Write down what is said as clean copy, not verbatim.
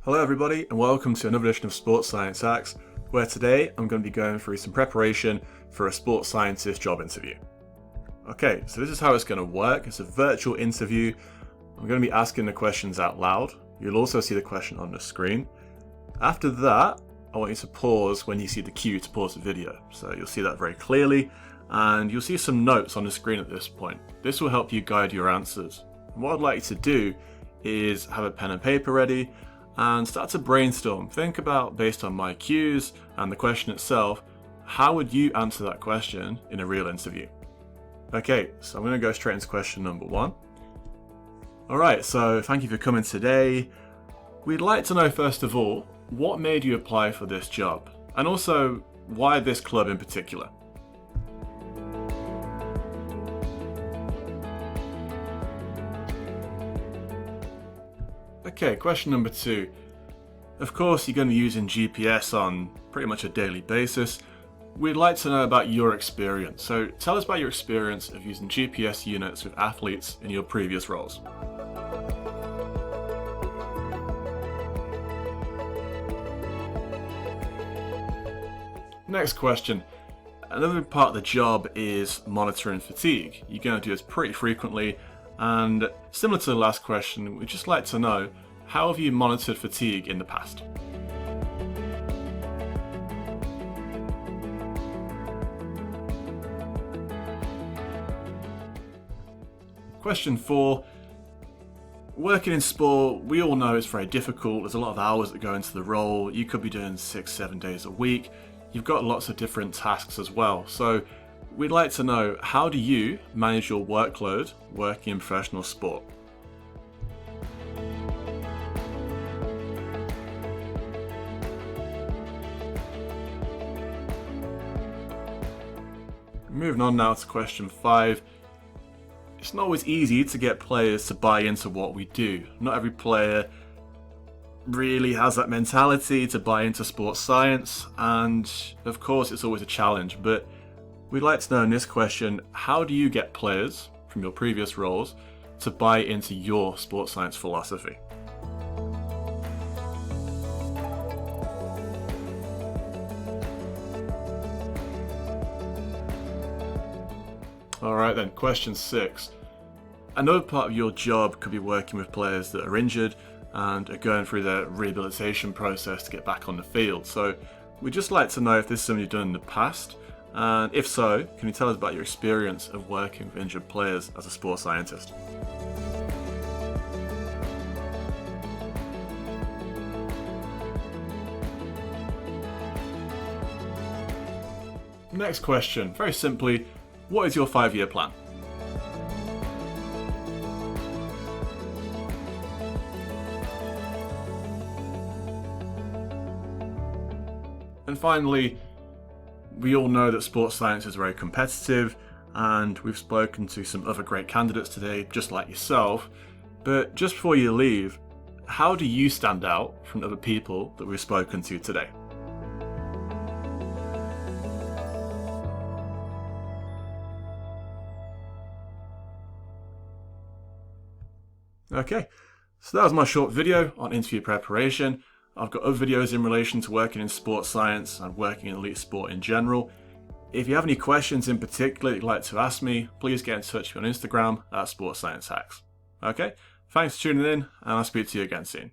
Hello everybody and welcome to another edition of Sports Science Hacks, where today I'm going to be going through some preparation for a sports scientist job interview. Okay, so this is how it's going to work. It's a virtual interview. I'm going to be asking the questions out loud. You'll also see the question on the screen. After that, I want you to pause when you see the cue to pause the video. So you'll see that very clearly, and you'll see some notes on the screen at this point. This will help you guide your answers. And what I'd like you to do is have a pen and paper ready and start to brainstorm. Think about, based on my cues and the question itself, how would you answer that question in a real interview? Okay, so I'm going to go straight into question number one. Alright, so thank you for coming today. We'd like to know, first of all, what made you apply for this job? And also, why this club in particular? Okay, question number two. Of course, you're going to be using GPS on pretty much a daily basis. We'd like to know about your experience. So tell us about your experience of using GPS units with athletes in your previous roles. Next question. Another part of the job is monitoring fatigue. You're going to do this pretty frequently, and similar to the last question, we'd just like to know, how have you monitored fatigue in the past? Question 4. Working in sport, we all know it's very difficult. There's a lot of hours that go into the role. You could be doing 6-7 days a week. You've got lots of different tasks as well. So we'd like to know, how do you manage your workload working in professional sport? Moving on now to question 5. It's not always easy to get players to buy into what we do. Not every player really has that mentality to buy into sports science, and of course it's always a challenge, but we'd like to know in this question, how do you get players from your previous roles to buy into your sports science philosophy? Alright then, question 6. Another part of your job could be working with players that are injured and are going through their rehabilitation process to get back on the field. So we'd just like to know if this is something you've done in the past, and if so, can you tell us about your experience of working with injured players as a sports scientist? Next question, very simply, what is your 5-year plan? And finally, we all know that sports science is very competitive, and we've spoken to some other great candidates today, just like yourself. But just before you leave, how do you stand out from other people that we've spoken to today? Okay, so that was my short video on interview preparation. I've got other videos in relation to working in sports science and working in elite sport in general. If you have any questions in particular that you'd like to ask me, please get in touch with me on Instagram at Sports Science Hacks. Okay, thanks for tuning in, and I'll speak to you again soon.